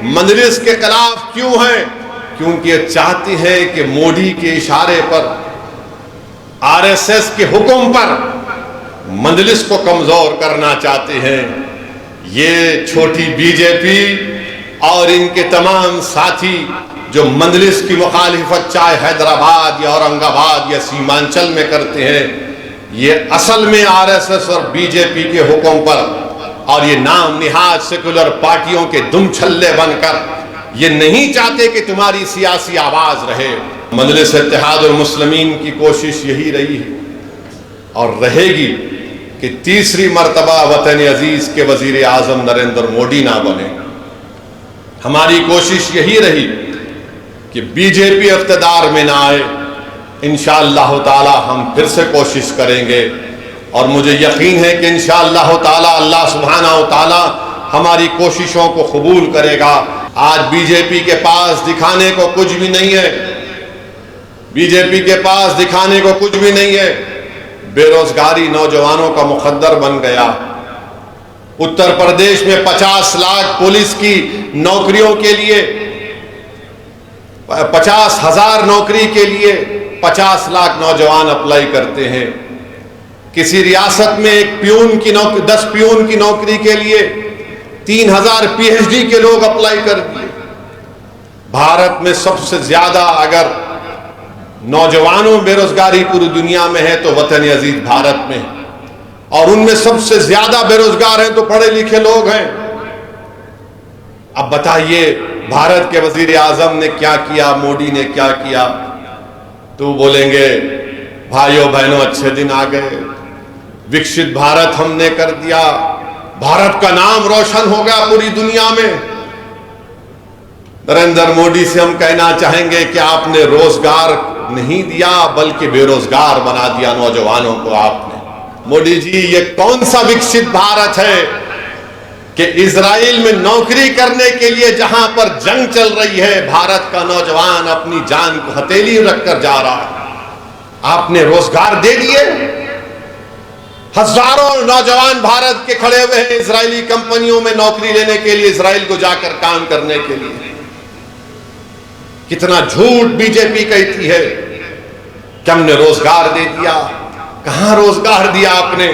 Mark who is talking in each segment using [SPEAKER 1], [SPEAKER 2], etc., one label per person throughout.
[SPEAKER 1] मजलिस के खिलाफ क्यों हैं? क्योंकि ये चाहती है कि मोदी के इशारे पर, आरएसएस के हुक्म पर मजलिस को कमजोर करना चाहते हैं। ये छोटी बीजेपी और इनके तमाम साथी जो मजलिस की मुखालिफत चाहे हैदराबाद या औरंगाबाद या सीमांचल में करते हैं, ये असल में आरएसएस और बीजेपी के हुक्म पर और ये नाम निहाद सेकुलर पार्टियों के दुम छल्ले बनकर ये नहीं चाहते कि तुम्हारी सियासी आवाज रहे। मजलिस इत्तेहादुल मुस्लिमीन की कोशिश यही रही है और रहेगी कि तीसरी मर्तबा वतन अजीज के वजीर आजम नरेंद्र मोदी ना बने। हमारी कोशिश यही रही कि बीजेपी इख्तिदार में ना आए। इंशाअल्लाह ताला हम फिर से कोशिश करेंगे और मुझे यकीन है कि इंशाअल्लाह ताला अल्लाह सुब्हानहू ताला हमारी कोशिशों को कबूल करेगा। आज बीजेपी के पास दिखाने को कुछ भी नहीं है, बीजेपी के पास दिखाने को कुछ भी नहीं है। बेरोजगारी नौजवानों का मुकद्दर बन गया। उत्तर प्रदेश में 50 लाख पुलिस की नौकरियों के लिए, 50,000 नौकरी के लिए 50 लाख नौजवान अप्लाई करते हैं। किसी रियासत में एक प्यून की नौकरी, 10 प्यून की नौकरी के लिए 3,000 पीएचडी के लोग अप्लाई कर दिए। भारत में सबसे ज्यादा अगर नौजवानों बेरोजगारी पूरी दुनिया में है तो वतन अजीज भारत में है, और उनमें सबसे ज्यादा बेरोजगार हैं तो पढ़े लिखे लोग हैं। अब बताइए भारत के वजीर आजम ने क्या किया, मोदी ने क्या किया? तो बोलेंगे भाइयों बहनों अच्छे दिन आ गए, विकसित भारत हमने कर दिया, भारत का नाम रोशन हो गया पूरी दुनिया में। नरेंद्र मोदी से हम कहना चाहेंगे कि आपने रोजगार नहीं दिया बल्कि बेरोजगार बना दिया नौजवानों को आपने। मोदी जी, ये कौन सा विकसित भारत है कि इजराइल में नौकरी करने के लिए जहां पर जंग चल रही है, भारत का नौजवान अपनी जान को हथेली रखकर जा रहा है। आपने रोजगार दे दिए, हजारों नौजवान भारत के खड़े हुए हैं इजरायली कंपनियों में नौकरी लेने के लिए, इजराइल को जाकर काम करने के लिए। कितना झूठ बीजेपी कहती है कि हमने रोजगार दे दिया। कहां रोजगार दिया आपने?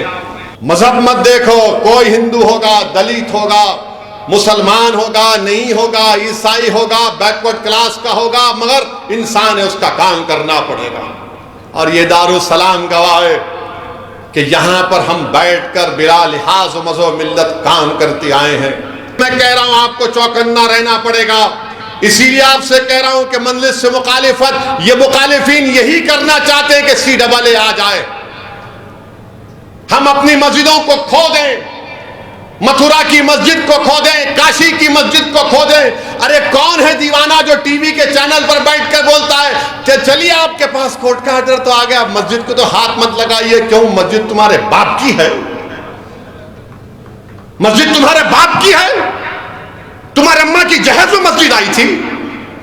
[SPEAKER 1] मजहब मत देखो, कोई हिंदू होगा, दलित होगा, मुसलमान होगा, नहीं होगा, ईसाई होगा, बैकवर्ड क्लास का होगा, मगर इंसान है, उसका काम करना पड़ेगा। और ये दारुसलाम गवाह है कि यहां पर हम बैठकर बिला लिहाज व मज़हब मिल्लत काम करते आए हैं। मैं कह रहा हूं आपको चौकन्ना रहना पड़ेगा। इसीलिए आपसे कह रहा हूं कि मजलिस से मुखालिफत, ये मुखालिफिन यही करना चाहते हैं कि CAA आ जाए, हम अपनी मस्जिदों को खो दें, मथुरा की मस्जिद को खो दें, काशी की मस्जिद को खो दें। अरे कौन है दीवाना जो टीवी के चैनल पर बैठकर बोलता है कि चलिए आपके पास कोर्ट का ऑर्डर तो आ गया, मस्जिद को तो हाथ मत लगाइए। क्यों? मस्जिद तुम्हारे बाप की है, मस्जिद तुम्हारे बाप की है। तुम्हारे अम्मा की जहेज में मस्जिद आई थी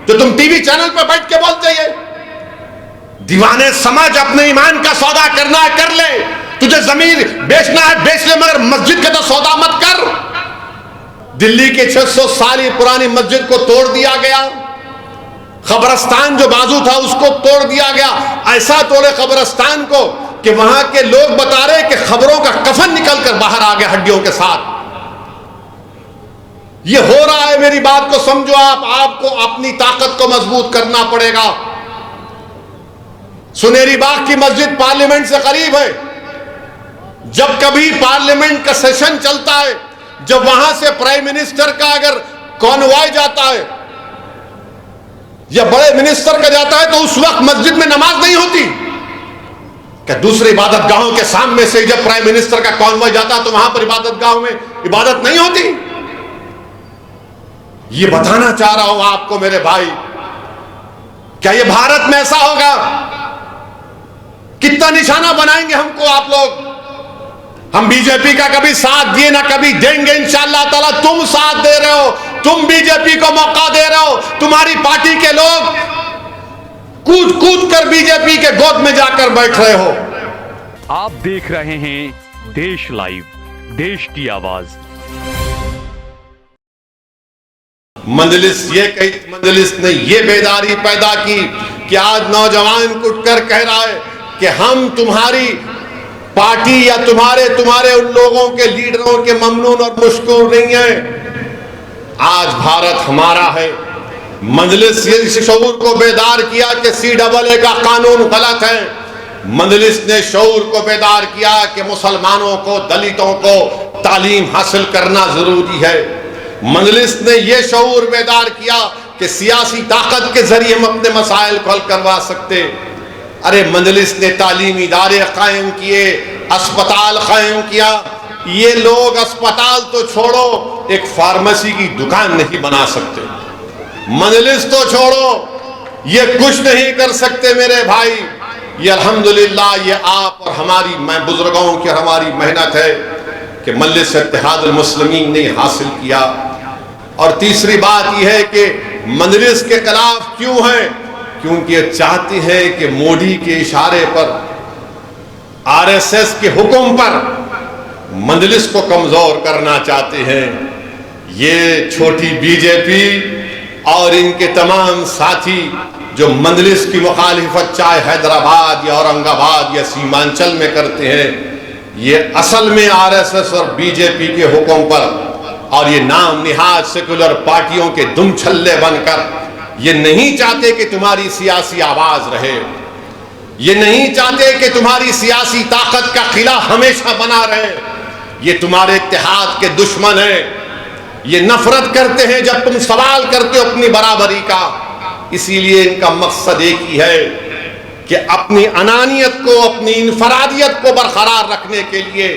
[SPEAKER 1] जो तुम टीवी चैनल पर बैठ के बोलते हैं। दीवाने समझ, अपने ईमान का सौदा करना है कर ले, तुझे जमीन बेचना है बेच ले, मगर मस्जिद का तो सौदा मत कर। दिल्ली के 600 साल पुरानी मस्जिद को तोड़ दिया गया, कब्रस्तान जो बाजू था उसको तोड़ दिया गया। ऐसा तोड़े कब्रस्तान को कि वहां के लोग बता रहे कि खबरों का कफन निकलकर बाहर आ गया हड्डियों के साथ। ये हो रहा है, मेरी बात को समझो आप। आपको अपनी ताकत को मजबूत करना पड़ेगा। सुनेरी बाग की मस्जिद पार्लियामेंट से करीब है। जब कभी पार्लियामेंट का सेशन चलता है, जब वहां से प्राइम मिनिस्टर का अगर कॉन्वॉय जाता है या बड़े मिनिस्टर का जाता है, तो उस वक्त मस्जिद में नमाज नहीं होती। क्या दूसरे इबादत गाहों के सामने से जब प्राइम मिनिस्टर का कॉन्वॉय जाता है तो वहां पर इबादत गाहों में इबादत नहीं होती? ये बताना चाह रहा हूं आपको मेरे भाई। क्या ये भारत में ऐसा होगा? कितना निशाना बनाएंगे हमको आप लोग। हम बीजेपी का कभी साथ दिए ना कभी देंगे इंशाअल्लाह ताला। तुम साथ दे रहे हो, तुम बीजेपी को मौका दे रहे हो। तुम्हारी पार्टी के लोग कूद कूद कर बीजेपी के गोद में जाकर बैठ रहे हो।
[SPEAKER 2] आप देख रहे हैं देश लाइव, देश की आवाज।
[SPEAKER 1] मंजलिस ने ये बेदारी पैदा की कि आज नौजवान उठकर कह रहा है कि हम तुम्हारी पार्टी या तुम्हारे उन लोगों के लीडरों के ममनून और मुश्कुर नहीं है। आज भारत हमारा है। मंजलिस ने इस शऊर को बेदार किया कि CAA का कानून गलत है। मंजलिस ने शऊर को बेदार किया कि मुसलमानों को, दलितों को तालीम हासिल करना जरूरी है। मंजलिस ने यह शऊर बेदार किया कि सियासी ताकत के जरिए हम अपने मसाइल को हल करवा सकते। अरे मंजलिस ने तालीमी इदारे कायम किए, अस्पताल कायम किया। ये लोग अस्पताल तो छोड़ो, एक फार्मेसी की दुकान नहीं बना सकते। मंजलिस तो छोड़ो, ये कुछ नहीं कर सकते मेरे भाई। ये अल्हम्दुलिल्लाह ये आप और हमारी बुजुर्गों की हमारी मेहनत है कि मजलिस इत्तेहादुल मुस्लिमीन ने हासिल किया। और तीसरी बात यह है कि मजलिस के खिलाफ क्यों है? क्योंकि ये चाहती है कि मोदी के इशारे पर, RSS के हुक्म पर मजलिस को कमजोर करना चाहते हैं। ये छोटी बीजेपी और इनके तमाम साथी जो मजलिस की मुखालिफत चाहे हैदराबाद या औरंगाबाद या सीमांचल में करते हैं, ये असल में RSS और बीजेपी के हुक्म पर और ये नाम निहाद सेकुलर पार्टियों के दुम छल्ले बनकर ये नहीं चाहते कि तुम्हारी सियासी आवाज रहे। ये नहीं चाहते कि तुम्हारी सियासी ताकत का किला हमेशा बना रहे। ये तुम्हारे इत्तेहाद के दुश्मन है। ये नफरत करते हैं जब तुम सवाल करते हो अपनी बराबरी का। इसीलिए इनका मकसद एक ही है कि अपनी अनानियत को, अपनी इनफरादियत को बरकरार रखने के लिए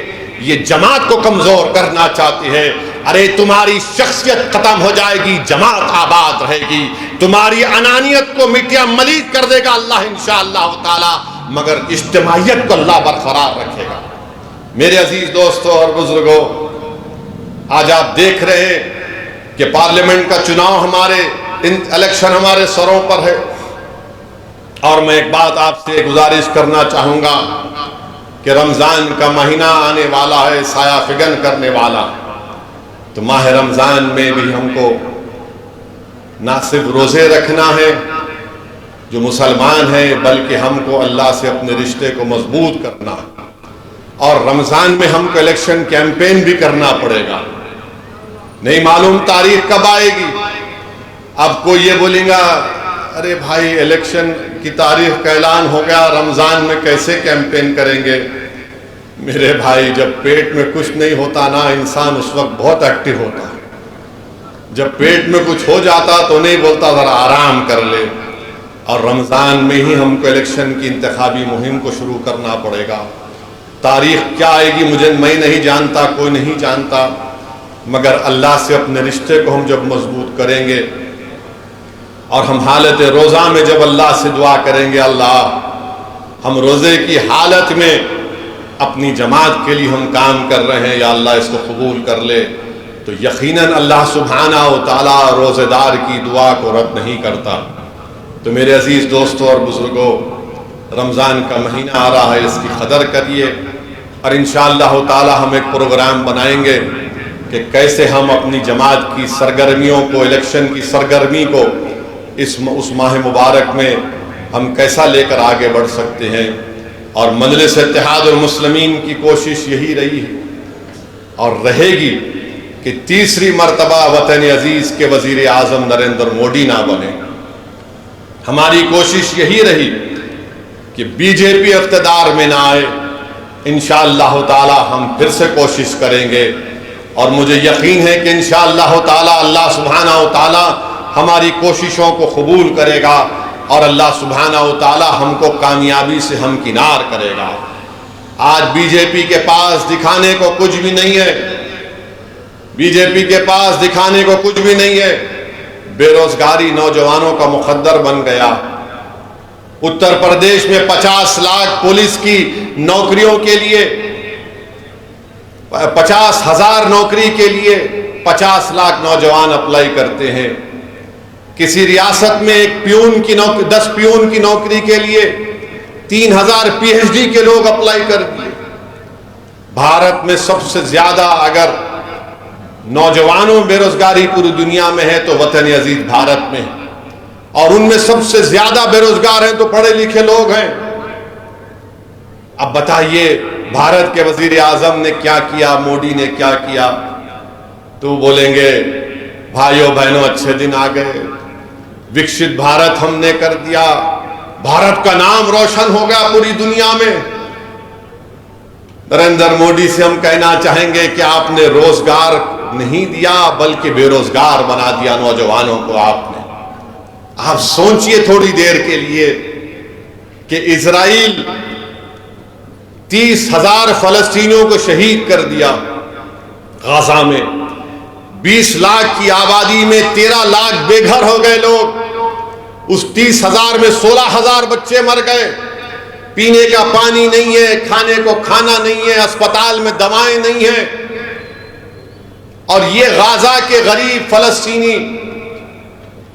[SPEAKER 1] ये जमात को कमजोर करना चाहते हैं। अरे तुम्हारी शख्सियत खत्म हो जाएगी, जमात आबाद रहेगी। तुम्हारी अनानियत को मिट्टिया मलीद कर देगा अल्लाह इंशाअल्लाह ताला, मगर इज्तिमाइयत को अल्लाह बरकरार रखेगा। मेरे अजीज दोस्तों और बुजुर्गों, आज आप देख रहे हैं कि पार्लियामेंट का चुनाव इलेक्शन हमारे सरों पर है। और मैं एक बात आपसे गुजारिश करना चाहूंगा कि रमजान का महीना आने वाला है, साया फिगन करने वाला। तो माह रमजान में भी हमको ना सिर्फ रोजे रखना है जो मुसलमान है, बल्कि हमको अल्लाह से अपने रिश्ते को मजबूत करना है। और रमजान में हमको इलेक्शन कैंपेन भी करना पड़ेगा। नहीं मालूम तारीख कब आएगी। अब कोई ये बोलेगा अरे भाई इलेक्शन की तारीख का ऐलान हो गया, रमजान में कैसे कैंपेन करेंगे। मेरे भाई, जब पेट में कुछ नहीं होता ना, इंसान उस वक्त बहुत एक्टिव होता है। जब पेट में कुछ हो जाता तो नहीं बोलता जरा आराम कर ले। और रमजान में ही हमको इलेक्शन की इंतखाबी मुहिम को शुरू करना पड़ेगा। तारीख क्या आएगी मैं नहीं जानता, कोई नहीं जानता, मगर अल्लाह से अपने रिश्ते को हम जब मजबूत करेंगे और हम हालत रोज़ा में जब अल्लाह से दुआ करेंगे, अल्लाह हम रोज़े की हालत में अपनी जमात के लिए हम काम कर रहे हैं, या अल्लाह इसको कबूल कर ले, तो यकीनन अल्लाह सुब्हाना व तआला रोज़ेदार की दुआ को रद्द नहीं करता। तो मेरे अजीज़ दोस्तों और बुजुर्गों, रमज़ान का महीना आ रहा है, इसकी कदर करिए। और इंशाअल्लाह ताला हम एक प्रोग्राम बनाएंगे कि कैसे हम अपनी जमात की सरगर्मियों को, इलेक्शन की सरगर्मी को उस माह मुबारक में हम कैसा लेकर आगे बढ़ सकते हैं। और मजलिस इत्तेहादुल मुस्लिमीन की कोशिश यही रही है और रहेगी कि तीसरी मरतबा वतन अजीज के वजीर आजम नरेंद्र मोदी ना बने। हमारी कोशिश यही रही कि बीजेपी इख्तिदार में ना आए। इंशाअल्लाह ताला हम फिर से कोशिश करेंगे और मुझे यकीन है कि इंशाअल्लाह ताला अल्लाह सुब्हाना व ताला हमारी कोशिशों को कबूल करेगा और अल्लाह सुब्हाना व ताला हमको कामयाबी से हमकिनार करेगा। आज बीजेपी के पास दिखाने को कुछ भी नहीं है। बीजेपी के पास दिखाने को कुछ भी नहीं है। बेरोजगारी नौजवानों का मुकद्दर बन गया। उत्तर प्रदेश में 50 लाख पुलिस की नौकरियों के लिए, 50,000 नौकरी के लिए 50 लाख नौजवान अप्लाई करते हैं। किसी रियासत में एक प्यून की नौकरी, 10 प्यून की नौकरी के लिए 3000 PhD के लोग अप्लाई कर दिए। भारत में सबसे ज्यादा अगर नौजवानों में बेरोजगारी पूरी दुनिया में है तो वतन अजीज भारत में, और उनमें सबसे ज्यादा बेरोजगार हैं तो पढ़े लिखे लोग हैं। अब बताइए भारत के वजीर आजम ने क्या किया, मोदी ने क्या किया? तो बोलेंगे भाइयों बहनों अच्छे दिन आ गए, विकसित भारत हमने कर दिया, भारत का नाम रोशन हो गया पूरी दुनिया में। नरेंद्र मोदी से हम कहना चाहेंगे कि आपने रोजगार नहीं दिया बल्कि बेरोजगार बना दिया नौजवानों को आपने। आप सोचिए थोड़ी देर के लिए कि इजराइल 30,000 फलस्तीनियों को शहीद कर दिया गाजा में, 20 लाख की आबादी में 13 लाख बेघर हो गए लोग, उस 30,000 में 16,000 बच्चे मर गए, पीने का पानी नहीं है, खाने को खाना नहीं है, अस्पताल में दवाएं नहीं है। और ये गाजा के गरीब फलस्तीनी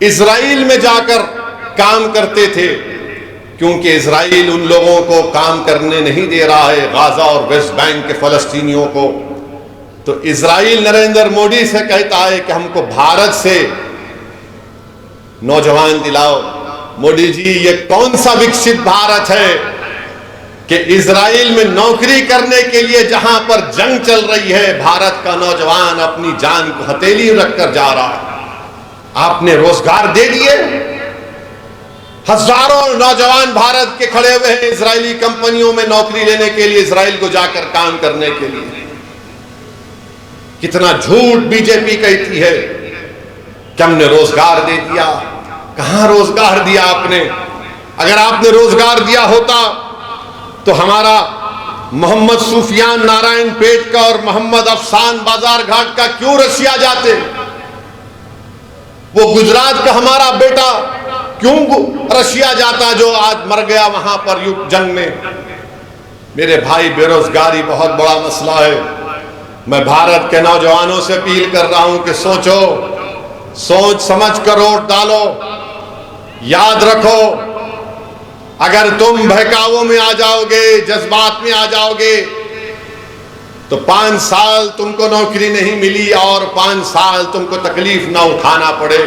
[SPEAKER 1] इजराइल में जाकर काम करते थे, क्योंकि इजराइल उन लोगों को काम करने नहीं दे रहा है, गाजा और वेस्ट बैंक के फलस्तीनियों को। तो इजराइल नरेंद्र मोदी से कहता है कि हमको भारत से नौजवान दिलाओ। मोदी जी, ये कौन सा विकसित भारत है कि इजराइल में नौकरी करने के लिए जहां पर जंग चल रही है, भारत का नौजवान अपनी जान को हथेली रखकर जा रहा है। आपने रोजगार दे दिए, हजारों नौजवान भारत के खड़े हुए हैं इजरायली कंपनियों में नौकरी लेने के लिए, इजराइल को जाकर काम करने के लिए। कितना झूठ बीजेपी कहती है कि हमने रोजगार दे दिया। कहां रोजगार दिया आपने? अगर आपने रोजगार दिया होता तो हमारा मोहम्मद सुफियान नारायण पेट का और मोहम्मद अफसान बाजार घाट का क्यों रशिया जाते? वो गुजरात का हमारा बेटा क्यों रशिया जाता जो आज मर गया वहां पर युद्ध जंग में? मेरे भाई, बेरोजगारी बहुत बड़ा मसला है। मैं भारत के नौजवानों से अपील कर रहा हूं कि सोचो, सोच समझ कर वोट डालो। याद रखो, अगर तुम बहकावों में आ जाओगे, जज्बात में आ जाओगे, तो 5 साल तुमको नौकरी नहीं मिली और 5 साल तुमको तकलीफ ना उठाना पड़े।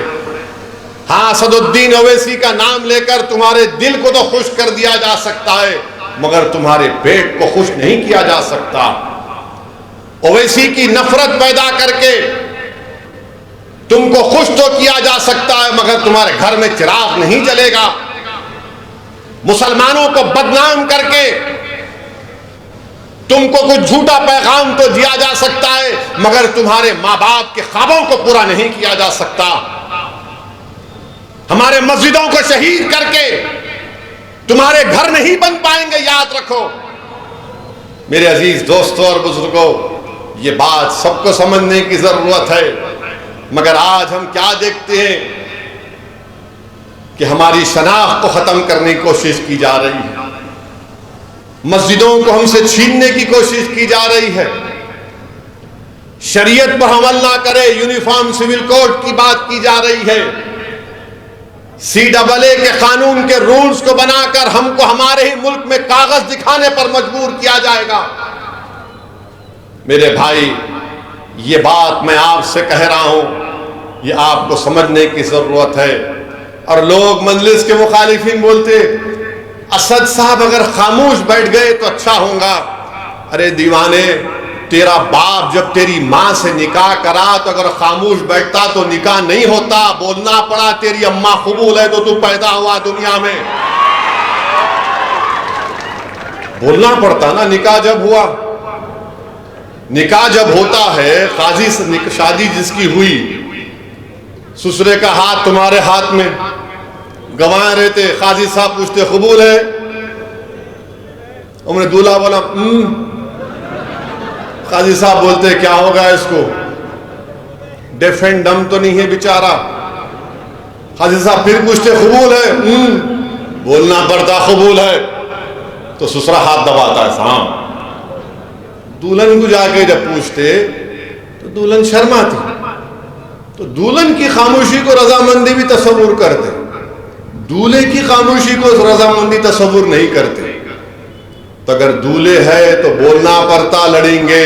[SPEAKER 1] हाँ, असदुद्दीन ओवैसी का नाम लेकर तुम्हारे दिल को तो खुश कर दिया जा सकता है, मगर तुम्हारे पेट को खुश नहीं किया जा सकता। ओवैसी की नफरत पैदा करके तुमको खुश तो किया जा सकता है, मगर तुम्हारे घर में चिराग नहीं जलेगा। मुसलमानों को बदनाम करके तुमको कुछ झूठा पैगाम तो दिया जा सकता है, मगर तुम्हारे मां बाप के ख्वाबों को पूरा नहीं किया जा सकता। हमारे मस्जिदों को शहीद करके तुम्हारे घर नहीं बन पाएंगे, याद रखो। मेरे अजीज दोस्तों और बुजुर्गों, ये बात सबको समझने की जरूरत है। मगर आज हम क्या देखते हैं कि हमारी शनाख्त को खत्म करने की कोशिश की जा रही है, मस्जिदों को हमसे छीनने की कोशिश की जा रही है, शरीयत पर अमल ना करे, यूनिफॉर्म सिविल कोड की बात की जा रही है, CAA के कानून के रूल्स को बनाकर हमको हमारे ही मुल्क में कागज दिखाने पर मजबूर किया जाएगा। मेरे भाई, ये बात मैं आपसे कह रहा हूं, ये आपको समझने की जरूरत है। और लोग मजलिस के मुखालिफिन बोलते, असद साहब अगर खामोश बैठ गए तो अच्छा होगा। अरे दीवाने, तेरा बाप जब तेरी मां से निकाह करा तो अगर खामोश बैठता तो निकाह नहीं होता, बोलना पड़ा। तेरी अम्मा कबूल है तो तू पैदा हुआ दुनिया में, बोलना पड़ता ना। निकाह जब हुआ, निकाह जब होता है, काजी से शादी जिसकी हुई, ससुरे का हाथ तुम्हारे हाथ में, गवाह रहते, काजी साहब पूछते कबूल है? उन्होंने दूल्हा बोला काजी साहब बोलते क्या होगा इसको, डेफ एंड डम तो नहीं है बेचारा। काजी साहब फिर पूछते कबूल है? बोलना पड़ता कबूल है, तो ससुरा हाथ दबाता है साहब। दुल्हन को जाके जब पूछते तो दुल्हन शर्माती, तो दुल्हन की खामोशी को रजामंदी भी तस्वुर करते, दूल्हे की खामोशी को रजामंदी तस्वुर नहीं करते। तो अगर दूल्हे है तो बोलना पड़ता, लड़ेंगे।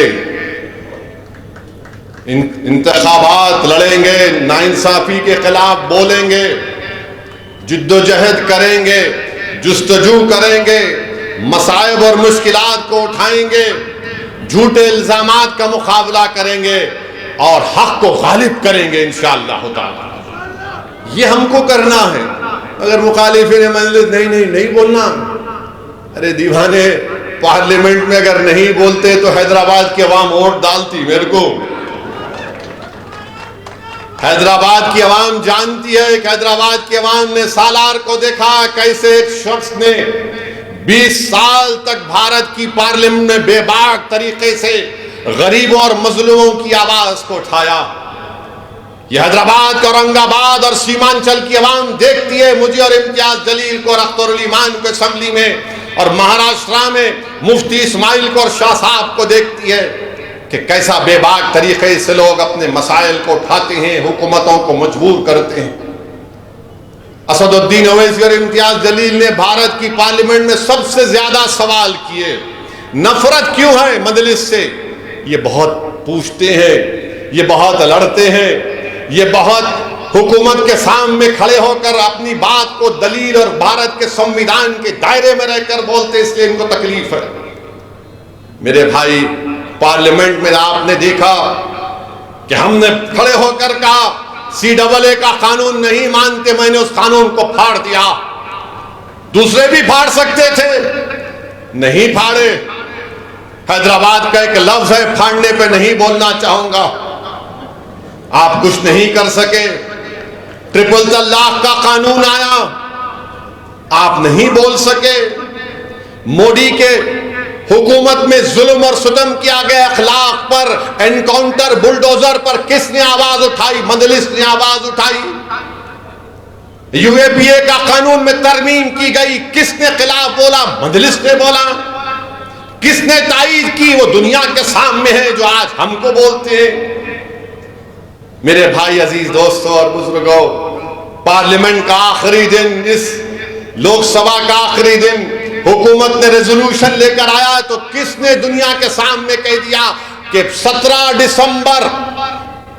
[SPEAKER 1] इंतखाबात लड़ेंगे, नाइंसाफी के खिलाफ बोलेंगे, जिद्दोजहद करेंगे, जुस्तजू करेंगे, मसाइब और मुश्किलात को उठाएंगे, झूठे इल्जामात का मुकाबला करेंगे और हक को गालिब करेंगे इंशाअल्लाह ताला। ये हमको करना है। अगर मुखालिफिन मजलिस नहीं बोलना, अरे दीवाने, पार्लियामेंट में अगर नहीं बोलते तो हैदराबाद की अवाम वोट डालती मेरे को। हैदराबाद की अवाम जानती है कि हैदराबाद की अवाम ने सालार को देखा कैसे एक शख्स ने 20 साल तक भारत की पार्लियामेंट में बेबाक तरीके से गरीबों और मजलूमों की आवाज को उठाया। यह हैदराबाद, औरंगाबाद और सीमांचल की अवाम देखती है मुझे और इम्तियाज जलील को और अख्तर ईमान को असेंबली में, और महाराष्ट्र में मुफ्ती इस्माइल को और शाह साहब को देखती है कि कैसा बेबाक तरीके से लोग अपने मसाइल को उठाते हैं, हुकूमतों को मजबूर करते हैं। असदुद्दीन ओवैसी और इम्तियाज जलील ने भारत की पार्लियामेंट में सबसे ज्यादा सवाल किए। नफरत क्यों है मजलिस से? ये बहुत पूछते हैं, ये बहुत लड़ते हैं, ये बहुत हुकूमत के सामने खड़े होकर अपनी बात को दलील और भारत के संविधान के दायरे में रहकर बोलते, इसलिए इनको तकलीफ है। मेरे भाई, पार्लियामेंट में आपने देखा कि हमने खड़े होकर कहा CAA का कानून नहीं मानते, मैंने उस कानून को फाड़ दिया। दूसरे भी फाड़ सकते थे, नहीं फाड़े। हैदराबाद का एक लफ्ज है, फाड़ने पे नहीं बोलना चाहूंगा। आप कुछ नहीं कर सके। ट्रिपल तलाक का कानून आया, आप नहीं बोल सके। मोदी के हुकूमत में जुल्म और सितम किया गया अखलाक पर, एनकाउंटर, बुलडोजर पर किसने आवाज उठाई? मजलिस ने आवाज उठाई। UAPA का कानून में तरमीम की गई, किसने खिलाफ बोला? मजलिस ने बोला। किसने तायीद की? वो दुनिया के सामने है जो आज हमको बोलते हैं। मेरे भाई, अजीज दोस्तों और बुजुर्गों, पार्लियामेंट का आखिरी दिन, इस लोकसभा का आखिरी दिन हुकूमत ने रेजोल्यूशन लेकर आया तो किसने दुनिया के सामने कह दिया कि 17 दिसंबर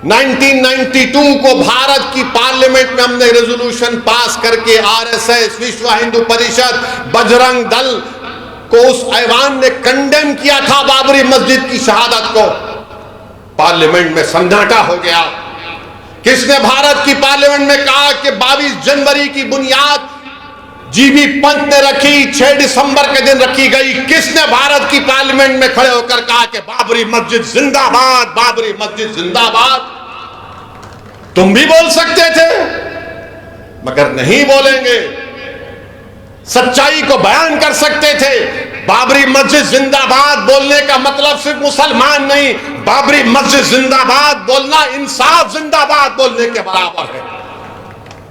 [SPEAKER 1] 1992 को भारत की पार्लियामेंट में हमने रेजोल्यूशन पास करके RSS, विश्व हिंदू परिषद, बजरंग दल को उस ऐवान ने कंडेम किया था बाबरी मस्जिद की शहादत को। पार्लियामेंट में सन्नाटा हो गया। किसने भारत की पार्लियामेंट में कहा कि 22 जनवरी की बुनियाद GB पंत ने रखी, 6 दिसंबर के दिन रखी गई? किसने भारत की पार्लियामेंट में खड़े होकर कहा कि बाबरी मस्जिद जिंदाबाद, बाबरी मस्जिद जिंदाबाद? तुम भी बोल सकते थे, मगर नहीं बोलेंगे। सच्चाई को बयान कर सकते थे। बाबरी मस्जिद जिंदाबाद बोलने का मतलब सिर्फ मुसलमान नहीं, बाबरी मस्जिद जिंदाबाद बोलना इंसाफ जिंदाबाद बोलने के बराबर है,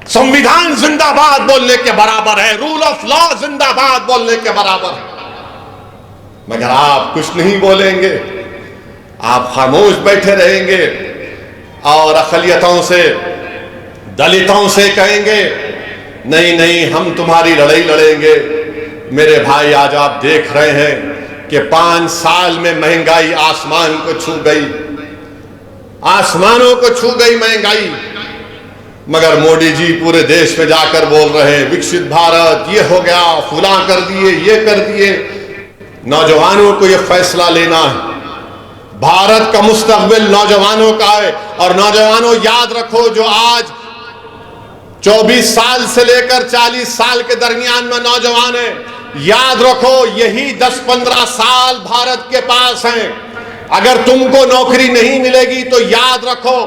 [SPEAKER 1] संविधान जिंदाबाद बोलने के बराबर है, रूल ऑफ लॉ जिंदाबाद बोलने के बराबर है। मगर आप कुछ नहीं बोलेंगे, आप खामोश बैठे रहेंगे और अक़लियतों से, दलितों से कहेंगे नहीं नहीं हम तुम्हारी लड़ाई लड़ेंगे। मेरे भाई, आज आप देख रहे हैं कि 5 साल में महंगाई आसमान को छू गई, आसमानों को छू गई महंगाई। मगर मोदी जी पूरे देश में जाकर बोल रहे हैं विकसित भारत, ये हो गया, फुला कर दिए, ये कर दिए। नौजवानों को ये फैसला लेना है। भारत का मुस्तकबिल नौजवानों का है। और नौजवानों, याद रखो, जो आज 24 साल से लेकर 40 साल के दरमियान में नौजवान है, याद रखो यही 10-15 साल भारत के पास हैं। अगर तुमको नौकरी नहीं मिलेगी तो याद रखो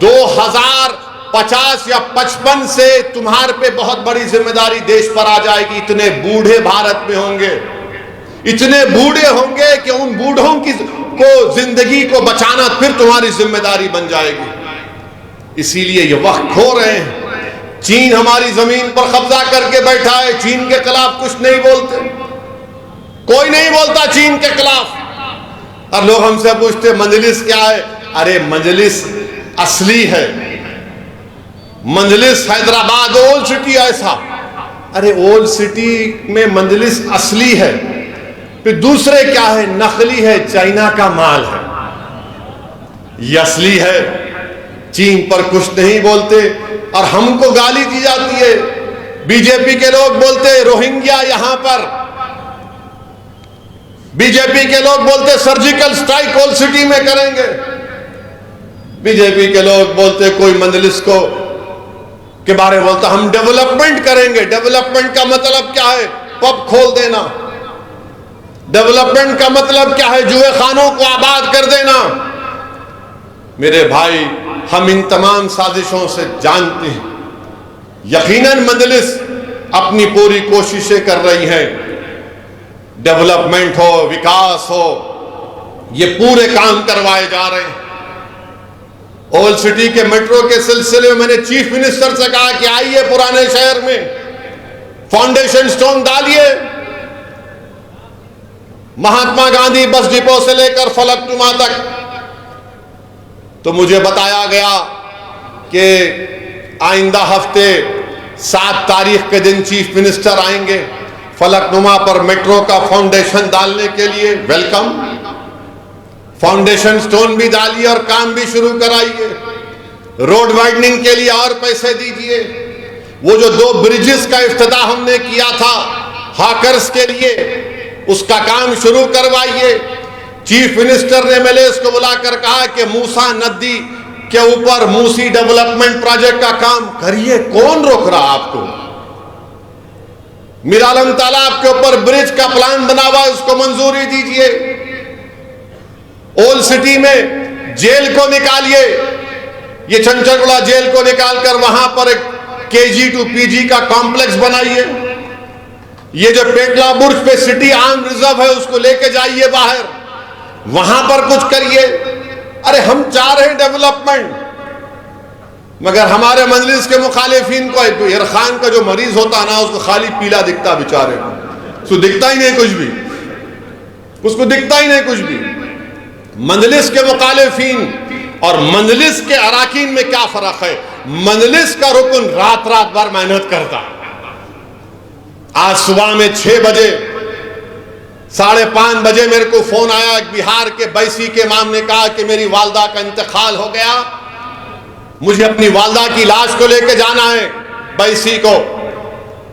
[SPEAKER 1] 2050 या 55 से तुम्हारे पे बहुत बड़ी जिम्मेदारी देश पर आ जाएगी। इतने बूढ़े भारत में होंगे, इतने बूढ़े होंगे कि उन बूढ़ों को जिंदगी को बचाना फिर तुम्हारी जिम्मेदारी बन जाएगी। इसीलिए ये वक्त खो रहे हैं। चीन हमारी जमीन पर कब्जा करके बैठा है, चीन के खिलाफ कुछ नहीं बोलते, कोई नहीं बोलता चीन के खिलाफ। और लोग हमसे पूछते मजलिस क्या है? अरे मजलिस असली है, मजलिस हैदराबाद ओल्ड सिटी ऐसा। अरे ओल्ड सिटी में मजलिस असली है, फिर दूसरे क्या है? नकली है, चाइना का माल है। ये असली है। चीन पर कुछ नहीं बोलते और हमको गाली दी जाती है। बीजेपी के लोग बोलते रोहिंग्या यहां पर, बीजेपी के लोग बोलते सर्जिकल स्ट्राइक ओल्ड सिटी में करेंगे, बीजेपी के लोग बोलते कोई मंजलिस को के बारे में बोलता हम डेवलपमेंट करेंगे। डेवलपमेंट का मतलब क्या है? पब खोल देना। डेवलपमेंट का मतलब क्या है? जुए खानों को आबाद कर देना। मेरे भाई, हम इन तमाम साजिशों से जानते हैं। यकीनन मजलिस अपनी पूरी कोशिशें कर रही है, डेवलपमेंट हो, विकास हो, ये पूरे काम करवाए जा रहे हैं। ओल्ड सिटी के मेट्रो के सिलसिले में मैंने चीफ मिनिस्टर से कहा कि आइए पुराने शहर में फाउंडेशन स्टोन डालिए। महात्मा गांधी बस डिपो से लेकर फलकनुमा तक। तो मुझे बताया गया कि आइंदा हफ्ते 7 तारीख के दिन चीफ मिनिस्टर आएंगे फलकनुमा पर मेट्रो का फाउंडेशन डालने के लिए। वेलकम। फाउंडेशन स्टोन भी डालिए और काम भी शुरू कराइए। रोड वाइडनिंग के लिए और पैसे दीजिए। वो जो 2 ब्रिजेस का इफ्तिताह हमने किया था हाकर्स के लिए, उसका काम शुरू करवाइए। चीफ मिनिस्टर ने एमएलएस को बुलाकर कहा कि मूसा नदी के ऊपर मूसी डेवलपमेंट प्रोजेक्ट का काम करिए। कौन रोक रहा आपको? मीरालम तालाब के ऊपर ब्रिज का प्लान बना हुआ है, उसको मंजूरी दीजिए। ओल्ड सिटी में जेल को निकालिए। ये चंचलगुड़ा जेल को निकालकर वहां पर एक KG to PG का कॉम्प्लेक्स बनाइए। ये जो पेटला बुर्ज पे सिटी आर्म रिजर्व है उसको लेके जाइए बाहर, वहां पर कुछ करिए। अरे हम चाह रहे हैं डेवलपमेंट, मगर हमारे मजलिस के मुखालिफिन को, इरखान का जो मरीज होता ना उसको खाली पीला दिखता, बेचारे को उसको दिखता ही नहीं कुछ भी, उसको दिखता ही नहीं कुछ भी। मजलिस के मुखालिफिन और मजलिस के अराकीन में क्या फर्क है? मजलिस का रुकन रात रात भर मेहनत करता। आज सुबह में 6 बजे 5:30 बजे मेरे को फोन आया, बिहार के बैसी के इमाम ने कहा कि मेरी वालदा का इंतकाल हो गया, मुझे अपनी वालदा की लाश को लेके जाना है बैसी को।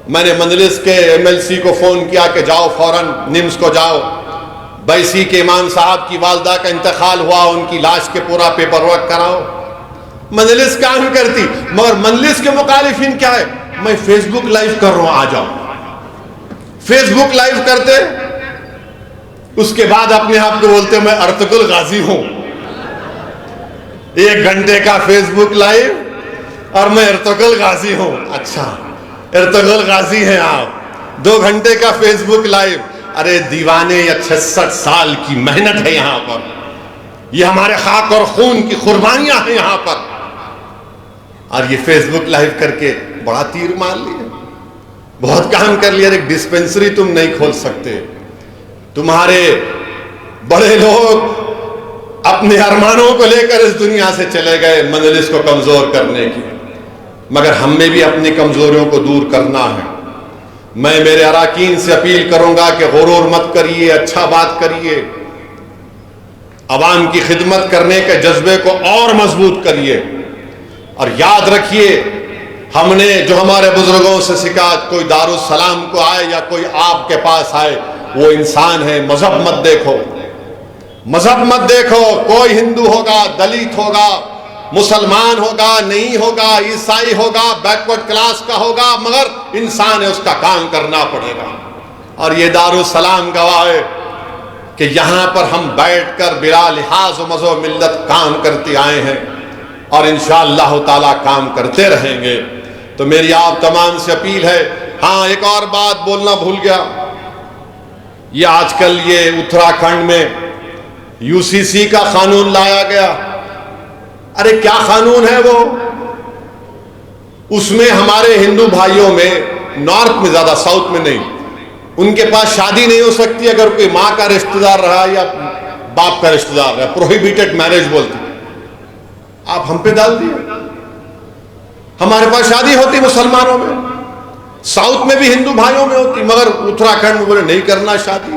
[SPEAKER 1] मैंने मजलिस के MLC को फोन किया कि जाओ फौरन निम्स को जाओ, बैसी के इमाम साहब की वालदा का इंतकाल हुआ, उनकी लाश के पूरा पेपर वर्क कराओ। मजलिस काम करती, मगर मजलिस के मुखालिफिन क्या है? मैं फेसबुक लाइव कर रहा हूं, आ जाओ। फेसबुक लाइव करते, उसके बाद अपने आप को बोलते मैं अर्तुगरुल गाजी हूं। 1 घंटे का फेसबुक लाइव और मैं अर्तुगरुल गाजी हूं। अच्छा, अर्तुगरुल गाजी हैं आप। 2 घंटे का फेसबुक लाइव। अरे दीवाने, या 66 साल की मेहनत है यहां पर, ये हमारे खाक और खून की कुर्बानियां हैं यहां पर, और ये फेसबुक लाइव करके बड़ा तीर मार लिया, बहुत काम कर लिया। एक डिस्पेंसरी तुम नहीं खोल सकते। तुम्हारे बड़े लोग अपने अरमानों को लेकर इस दुनिया से चले गए मजलिस को कमजोर करने की, मगर हमें भी अपनी कमजोरियों को दूर करना है। मैं मेरे अराकीन से अपील करूंगा कि गुरूर मत करिए, अच्छा बात करिए, अवाम की खिदमत करने के जज्बे को और मजबूत करिए। और याद रखिए, हमने जो हमारे बुजुर्गों से सीखा, कोई दारुस्सलाम को आए या कोई आपके पास आए, वो इंसान है। मजहब मत देखो, मजहब मत देखो। कोई हिंदू होगा, दलित होगा, मुसलमान होगा, नहीं होगा, ईसाई होगा, बैकवर्ड क्लास का होगा, मगर इंसान है, उसका काम करना पड़ेगा। और ये दारुस्सलाम गवाह है कि यहां पर हम बैठकर बिला लिहाज व मज़हब मिल्लत काम करते आए हैं और इंशाअल्लाह ताला काम करते रहेंगे। तो मेरी आप तमाम से अपील है। हाँ, एक और बात बोलना भूल गया, ये आजकल ये उत्तराखंड में UCC का कानून लाया गया। अरे क्या कानून है वो? उसमें हमारे हिंदू भाइयों में, नॉर्थ में ज्यादा, साउथ में नहीं, उनके पास शादी नहीं हो सकती अगर कोई माँ का रिश्तेदार रहा या बाप का रिश्तेदार रहा। प्रोहिबिटेड मैरिज बोलते। आप हम पे डाल दिए। हमारे पास शादी होती मुसलमानों में, साउथ में भी हिंदू भाइयों में होती, मगर उत्तराखंड में बोले नहीं करना शादी।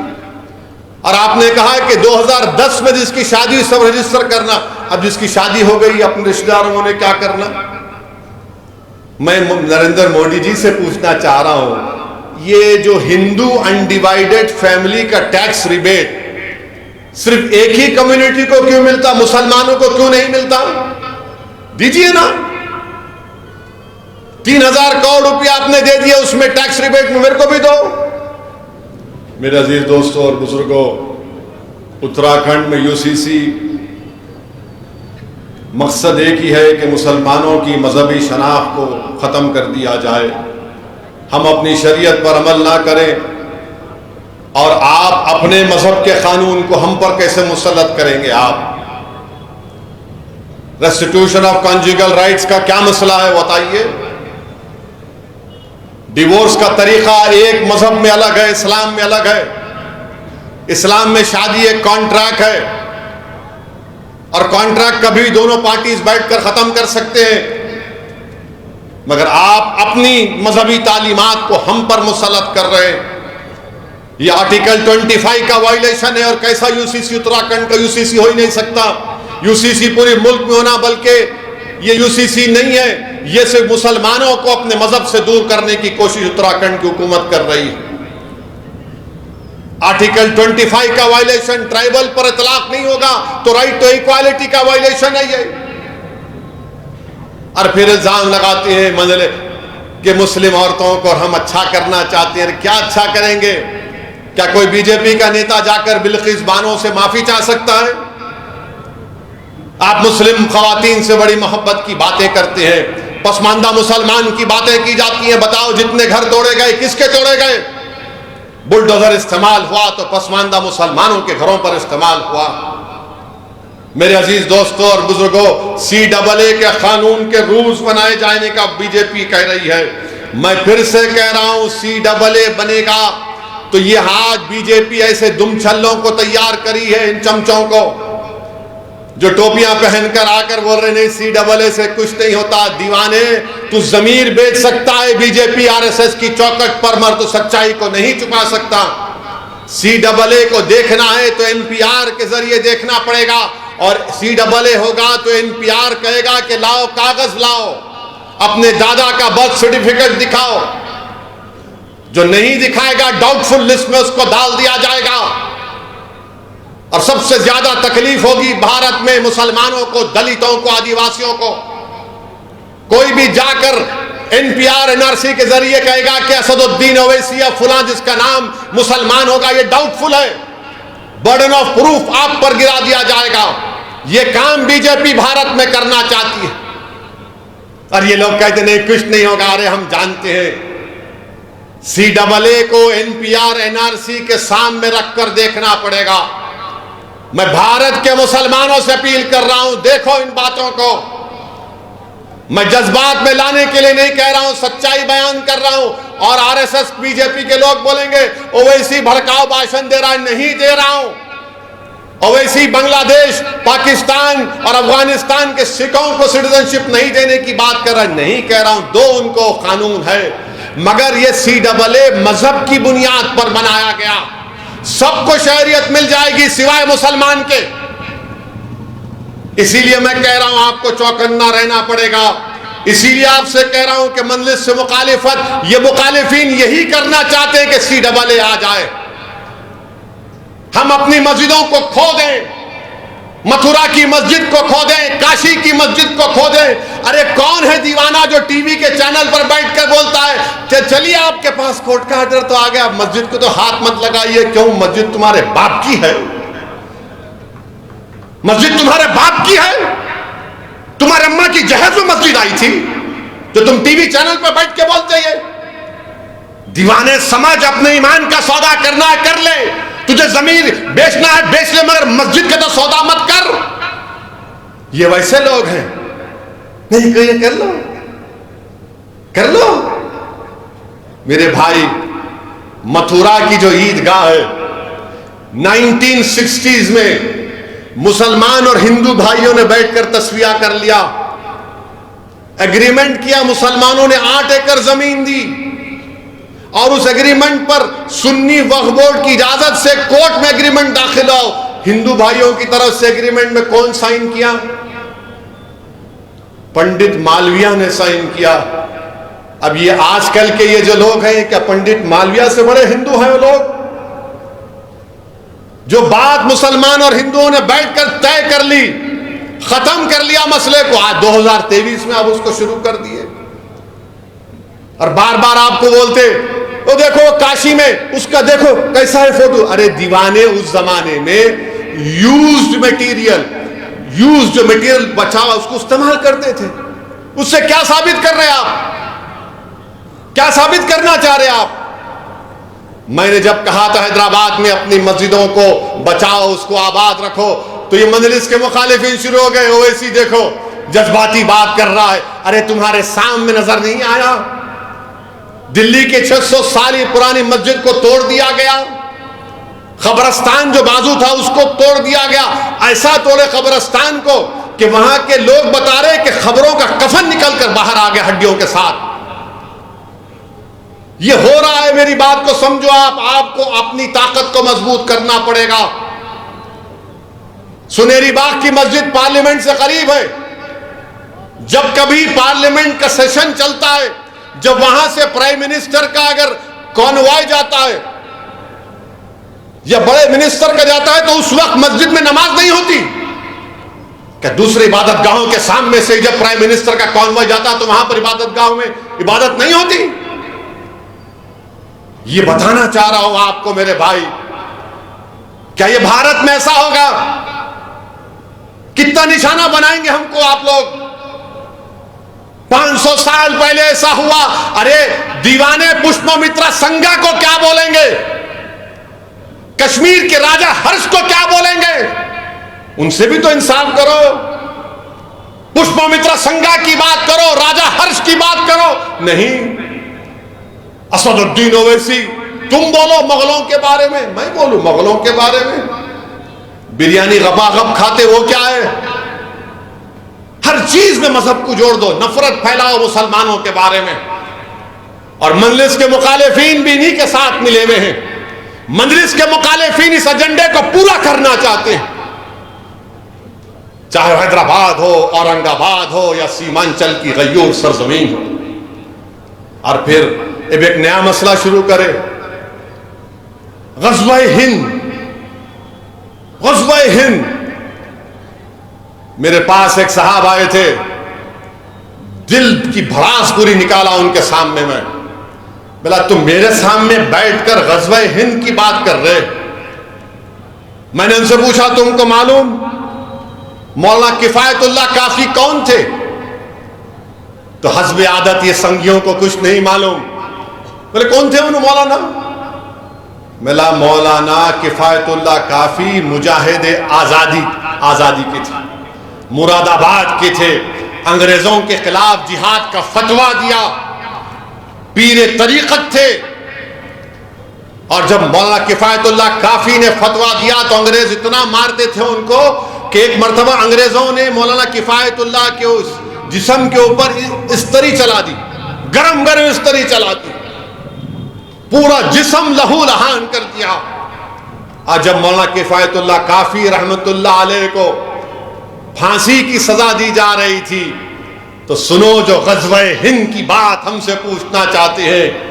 [SPEAKER 1] और आपने कहा कि 2010 में जिसकी शादी सब रजिस्टर करना। अब जिसकी शादी हो गई अपने रिश्तेदारों ने क्या करना? मैं नरेंद्र मोदी जी से पूछना चाह रहा हूं, ये जो हिंदू अनडिवाइडेड फैमिली का टैक्स रिबेट सिर्फ एक ही कम्युनिटी को क्यों मिलता, मुसलमानों को क्यों नहीं मिलता? दीजिए ना। 3000 करोड़ रुपया आपने दे दिया, उसमें टैक्स रिबेट में मेरे को भी दो। मेरे अजीज दोस्तों और बुजुर्गों, उत्तराखंड में यूसीसी मकसद एक ही है कि मुसलमानों की मजहबी शनाख्त को खत्म कर दिया जाए। हम अपनी शरीयत पर अमल ना करें और आप अपने मजहब के कानून को हम पर कैसे मुसल्लत करेंगे? आप रेस्टिट्यूशन ऑफ कॉन्जुगल राइट्स का क्या मसला है बताइए। डिवोर्स का तरीका एक मजहब में अलग है, इस्लाम में अलग है। इस्लाम में शादी एक कॉन्ट्रैक्ट है और कॉन्ट्रैक्ट कभी दोनों पार्टीज बैठकर खत्म कर सकते हैं, मगर आप अपनी मजहबी तालीमात को हम पर मुसल्लत कर रहे हैं। ये आर्टिकल 25 का वायलेशन है। और कैसा यूसीसी? उत्तराखंड का यूसीसी हो ही नहीं सकता। यूसीसी पूरे मुल्क में होना, बल्कि ये यूसीसी नहीं है, ये सिर्फ मुसलमानों को अपने मजहब से दूर करने की कोशिश उत्तराखंड की हुकूमत कर रही है। आर्टिकल 25 का वायलेशन, ट्राइबल पर इतलाक नहीं होगा तो राइट टू इक्वालिटी का वायलेशन है ये। और फिर इल्जाम लगाते हैं मंजले कि मुस्लिम औरतों को हम अच्छा करना चाहते हैं। क्या अच्छा करेंगे? क्या कोई बीजेपी का नेता जाकर बिल्किस बानो से माफी चाह सकता है? आप मुस्लिम खवातीन से बड़ी मोहब्बत की बातें करते हैं, पसमानदा मुसलमान की बातें की जाती हैं। बताओ जितने घर तोड़े गए किसके तोड़े गए? बुलडोजर इस्तेमाल हुआ तो पसमानदा मुसलमानों के घरों पर इस्तेमाल हुआ। मेरे अजीज दोस्तों और बुजुर्गों, CAA के कानून के रूल्स बनाए जाने का बीजेपी कह रही है। मैं फिर से कह रहा हूं, CAA बनेगा तो ये आज बीजेपी ऐसे दुमछल्लों को तैयार करी है, इन चमचों को जो टोपियां पहनकर आकर बोल रहे नहीं CAA से कुछ नहीं होता। दीवाने, तू जमीर बेच सकता है बीजेपी RSS की चौखट पर, मर तो सच्चाई को नहीं छुपा सकता। CAA को देखना है तो NPR के जरिए देखना पड़ेगा, और CAA होगा तो NPR कहेगा कि लाओ कागज लाओ, अपने दादा का बर्थ सर्टिफिकेट दिखाओ। जो नहीं दिखाएगा डाउटफुल लिस्ट में उसको डाल दिया जाएगा। और सबसे ज्यादा तकलीफ होगी भारत में मुसलमानों को, दलितों को, आदिवासियों को। कोई भी जाकर NPR NRC के जरिए कहेगा कि असदुद्दीन ओवैसी या फुला जिसका नाम मुसलमान होगा, ये डाउटफुल है। बर्डन ऑफ प्रूफ आप पर गिरा दिया जाएगा। ये काम बीजेपी भारत में करना चाहती है। और ये लोग कहते नहीं कुछ नहीं होगा। अरे हम जानते हैं, CAA को NPR NRC के सामने रखकर देखना पड़ेगा। मैं भारत के मुसलमानों से अपील कर रहा हूं, देखो इन बातों को। मैं जज्बात में लाने के लिए नहीं कह रहा हूं, सच्चाई बयान कर रहा हूं। और RSS बीजेपी के लोग बोलेंगे ओवैसी भड़काऊ भाषण दे रहा है, नहीं दे रहा हूं। ओवैसी बांग्लादेश, पाकिस्तान और अफगानिस्तान के सिखों को सिटीजनशिप नहीं देने की बात कर रहा है, नहीं कह रहा हूं। दो उनको कानून है, मगर यह CAA मजहब की बुनियाद पर बनाया गया। सबको शहरियत मिल जाएगी सिवाय मुसलमान के। इसीलिए मैं कह रहा हूं आपको चौकन्ना रहना पड़ेगा। इसीलिए आपसे कह रहा हूं कि मजलिस से मुखालिफत, ये मुखालिफिन यही करना चाहते हैं कि CAA आ जाए। हम अपनी मस्जिदों को खो दें, मथुरा की मस्जिद को खो दें, काशी की मस्जिद को खो दें। अरे कौन है दीवाना जो टीवी के चैनल पर बैठकर बोलता है कि चलिए आपके पास कोर्ट का ऑर्डर तो आ गया, मस्जिद को तो हाथ मत लगाइए। क्यों? मस्जिद तुम्हारे बाप की है, मस्जिद तुम्हारे बाप की है। तुम्हारे अम्मा की जहेज में मस्जिद आई थी जो तुम टीवी चैनल पर बैठ के बोलते हैं। दीवाने समझ, अपने ईमान का सौदा करना है कर ले, तुझे जमीन बेचना है बेच ले, मगर मस्जिद का तो सौदा मत कर। ये वैसे लोग हैं, नहीं कहिए कर लो कर लो। मेरे भाई, मथुरा की जो ईदगाह है 1960s में मुसलमान और हिंदू भाइयों ने बैठकर तस्वीया कर लिया, एग्रीमेंट किया। मुसलमानों ने 8 एकड़ जमीन दी और उस एग्रीमेंट पर सुन्नी वक्फ बोर्ड की इजाजत से कोर्ट में एग्रीमेंट दाखिल हो, हिंदू भाइयों की तरफ से एग्रीमेंट में कौन साइन किया? पंडित मालविया ने साइन किया। अब ये आजकल के ये जो लोग हैं, क्या पंडित मालविया से बड़े हिंदू हैं वो लोग? जो बात मुसलमान और हिंदुओं ने बैठकर तय कर ली, खत्म कर लिया मसले को, आज 2023 में अब उसको शुरू कर दिए। और बार बार आपको बोलते, वो देखो काशी में उसका देखो कैसा है फोटो। अरे दीवाने उस जमाने में यूज्ड मटेरियल बचा उसको इस्तेमाल करते थे। उससे क्या साबित कर रहे आप? क्या साबित करना चाह रहे आप? मैंने जब कहा था हैदराबाद में अपनी मस्जिदों को बचाओ, उसको आबाद रखो, तो ये मजलिस के मुखालिफिन शुरू हो गए। ओवैसी देखो जज्बाती बात कर रहा है। अरे तुम्हारे सामने नजर नहीं आया? दिल्ली के 600 साल पुरानी मस्जिद को तोड़ दिया गया, कब्रस्तान जो बाजू था उसको तोड़ दिया गया। ऐसा तोड़े कब्रस्तान को कि वहां के लोग बता रहे कि खबरों का कफन निकलकर बाहर आ गया हड्डियों के साथ। ये हो रहा है। मेरी बात को समझो आप। आपको अपनी ताकत को मजबूत करना पड़ेगा। सुनेरी बाग की मस्जिद पार्लियामेंट से करीब है। जब कभी पार्लियामेंट का सेशन चलता है, जब वहां से प्राइम मिनिस्टर का अगर कॉन्वॉय जाता है या बड़े मिनिस्टर का जाता है, तो उस वक्त मस्जिद में नमाज नहीं होती। क्या दूसरे इबादत गाहों के सामने से जब प्राइम मिनिस्टर का कॉन्वॉय जाता है तो वहां पर इबादत गाहों में इबादत नहीं होती? ये बताना चाह रहा हूं आपको मेरे भाई। क्या ये भारत में ऐसा होगा? कितना निशाना बनाएंगे हमको आप लोग? 500 साल पहले ऐसा हुआ। अरे दीवाने पुष्पमित्रा संगा को क्या बोलेंगे? कश्मीर के राजा हर्ष को क्या बोलेंगे? उनसे भी तो इंसाफ करो। पुष्पमित्रा संगा की बात करो, राजा हर्ष की बात करो। नहीं, असदुद्दीन ओवैसी तुम बोलो मुगलों के बारे में, मैं बोलूं मुगलों के बारे में। बिरयानी गपागप खाते वो क्या है? हर चीज में मजहब को जोड़ दो, नफरत फैलाओ मुसलमानों के बारे में। और मजलिस के मुखालिफिन भी इन्हीं के साथ मिले हुए हैं। मजलिस के मुखालिफिन इस एजेंडे को पूरा करना चाहते हैं, चाहे हैदराबाद हो, औरंगाबाद हो या सीमांचल की गयूर सरजमीन हो। और फिर अब एक नया मसला शुरू करे, ग़ज़वा हिंद। मेरे पास एक साहब आए थे, दिल की भड़ास पूरी निकाला उनके सामने में। बोला तुम मेरे सामने बैठकर ग़ज़वा हिंद की बात कर रहे? मैंने उनसे पूछा तुमको मालूम मौलाना किफायतुल्लाह काफी कौन थे? तो हस्बे आदत ये संगियों को कुछ नहीं मालूम। बोले कौन थे उन मौलाना? मिला मौलाना किफायतुल्लाह काफी मुजाहिद आजादी के थे, मुरादाबाद के थे, अंग्रेजों के खिलाफ जिहाद का फतवा दिया, पीरे तरीकत थे। और जब मौलाना किफायतुल्लाह काफी ने फतवा दिया तो अंग्रेज इतना मारते थे उनको कि एक मरतबा अंग्रेजों ने मौलाना किफायतुल्लाह के उस जिस्म के ऊपर इस्तरी चला दी, गरम गरम इस्तरी चला दी, पूरा जिस्म लहू लहान कर दिया। आज जब मौलाना किफायतुल्लाह काफी रहमतुल्लाह अलैह को फांसी की सजा दी जा रही थी, तो सुनो जो ग़ज़वा हिंद की बात हमसे पूछना चाहते हैं।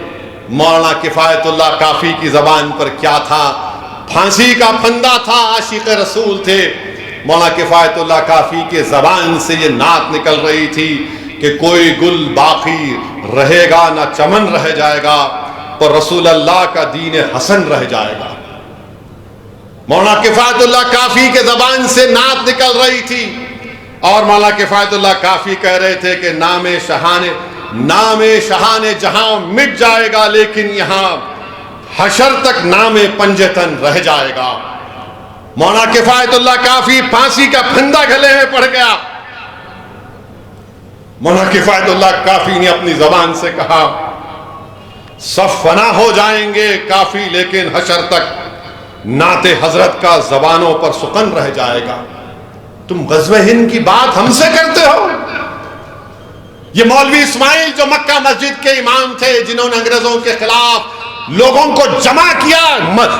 [SPEAKER 1] मौलाना किफायतुल्लाह काफी की जबान पर क्या था? फांसी का फंदा था, आशिक़ रसूल थे। मौलाना किफायतुल्लाह काफी के जबान से ये नात निकल रही थी कि कोई गुल बाकी रहेगा ना चमन रह जाएगा, पर रसूल अल्लाह का दीन हसन रह जाएगा। मौलाना किफायतुल्लाह काफी के जबान से नात निकल रही थी और मौलाना किफायतुल्लाह काफी कह रहे थे कि नामे शहाने जहां मिट जाएगा, लेकिन यहां हशर तक नामे पंजतन रह जाएगा। मौलाना किफायतुल्लाह काफी फांसी का फंदा गले में पड़ गया। मौलाना किफायतुल्लाह काफी ने अपनी जबान से कहा सब फना हो जाएंगे काफी, लेकिन हशर तक नाते हजरत का जबानों पर सुकन रह जाएगा। तुम ग़ज़वा हिंद की बात हमसे करते हो? ये मौलवी इस्माइल जो मक्का मस्जिद के इमाम थे, जिन्होंने अंग्रेजों के खिलाफ लोगों को जमा किया,